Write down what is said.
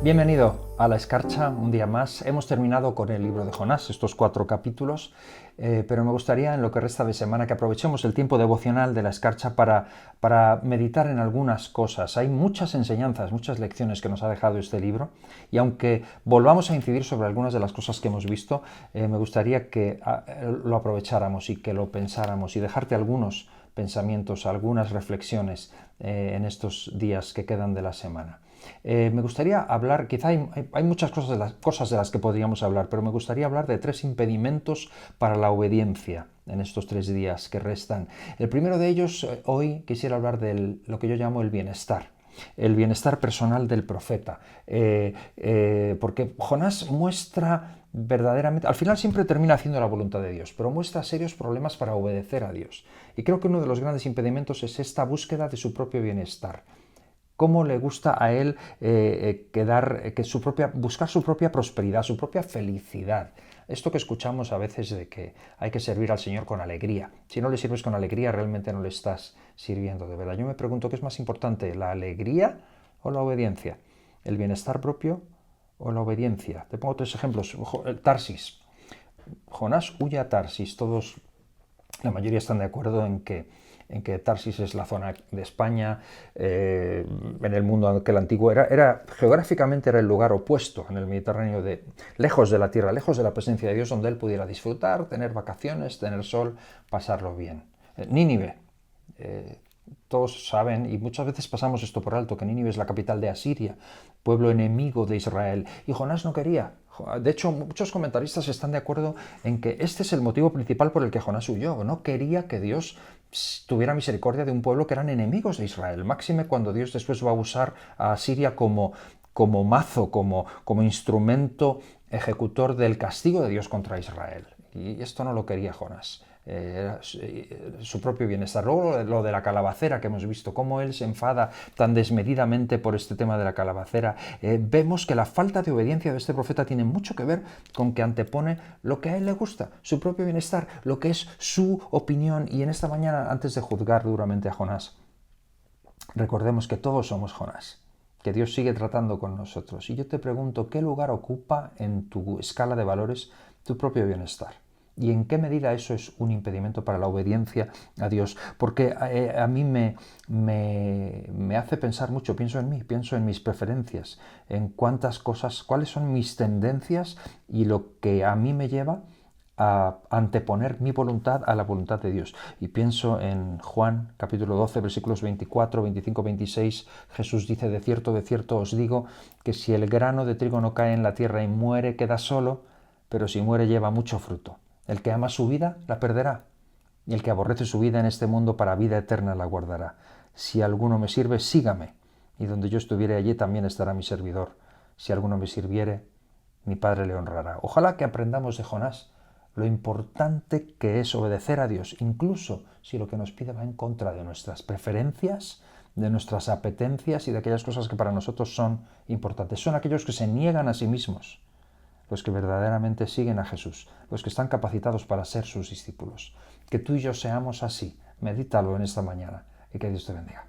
Bienvenido a La Escarcha, un día más. Hemos terminado con el libro de Jonás, estos 4 capítulos, pero me gustaría en lo que resta de semana que aprovechemos el tiempo devocional de La Escarcha para meditar en algunas cosas. Hay muchas enseñanzas, muchas lecciones que nos ha dejado este libro, y aunque volvamos a incidir sobre algunas de las cosas que hemos visto, me gustaría que lo aprovecháramos y que lo pensáramos y dejarte algunos pensamientos, algunas reflexiones en estos días que quedan de la semana. Me gustaría hablar, quizá hay muchas cosas de las que podríamos hablar, pero me gustaría hablar de 3 impedimentos para la obediencia en estos 3 días que restan. El primero de ellos, hoy quisiera hablar de lo que yo llamo el bienestar personal del profeta, porque Jonás muestra verdaderamente, al final siempre termina haciendo la voluntad de Dios, pero muestra serios problemas para obedecer a Dios. Y creo que uno de los grandes impedimentos es esta búsqueda de su propio bienestar. Cómo le gusta a él buscar su propia prosperidad, su propia felicidad. Esto que escuchamos a veces de que hay que servir al Señor con alegría. Si no le sirves con alegría, realmente no le estás sirviendo de verdad. Yo me pregunto, ¿qué es más importante, la alegría o la obediencia? ¿El bienestar propio o la obediencia? Te pongo 3 ejemplos. Tarsis. Jonás huye a Tarsis. La mayoría están de acuerdo en que Tarsis es la zona de España, en el mundo aquel antiguo, geográficamente era el lugar opuesto en el Mediterráneo, lejos de la tierra, lejos de la presencia de Dios, donde él pudiera disfrutar, tener vacaciones, tener sol, pasarlo bien. Nínive, todos saben, y muchas veces pasamos esto por alto, que Nínive es la capital de Asiria, pueblo enemigo de Israel, y Jonás no quería. De hecho, muchos comentaristas están de acuerdo en que este es el motivo principal por el que Jonás huyó. No quería que Dios tuviera misericordia de un pueblo que eran enemigos de Israel. Máxime cuando Dios después va a usar a Asiria como mazo, como instrumento ejecutor del castigo de Dios contra Israel. Y esto no lo quería Jonás. Su propio bienestar. Luego lo de la calabacera que hemos visto, cómo él se enfada tan desmedidamente por este tema de la calabacera. Vemos que la falta de obediencia de este profeta tiene mucho que ver con que antepone lo que a él le gusta, su propio bienestar, lo que es su opinión. Y en esta mañana, antes de juzgar duramente a Jonás, recordemos que todos somos Jonás, que Dios sigue tratando con nosotros. Y yo te pregunto, ¿qué lugar ocupa en tu escala de valores tu propio bienestar? ¿Y en qué medida eso es un impedimento para la obediencia a Dios? Porque a mí me hace pensar mucho, pienso en mí, pienso en mis preferencias, en cuántas cosas, cuáles son mis tendencias y lo que a mí me lleva a anteponer mi voluntad a la voluntad de Dios. Y pienso en Juan capítulo 12, versículos 24, 25, 26, Jesús dice, de cierto os digo, que si el grano de trigo no cae en la tierra y muere, queda solo, pero si muere lleva mucho fruto. El que ama su vida, la perderá, y el que aborrece su vida en este mundo, para vida eterna la guardará. Si alguno me sirve, sígame, y donde yo estuviere, allí también estará mi servidor. Si alguno me sirviere, mi Padre le honrará. Ojalá que aprendamos de Jonás lo importante que es obedecer a Dios, incluso si lo que nos pide va en contra de nuestras preferencias, de nuestras apetencias y de aquellas cosas que para nosotros son importantes. Son aquellos que se niegan a sí mismos, los que verdaderamente siguen a Jesús, los que están capacitados para ser sus discípulos. Que tú y yo seamos así. Medítalo en esta mañana y que Dios te bendiga.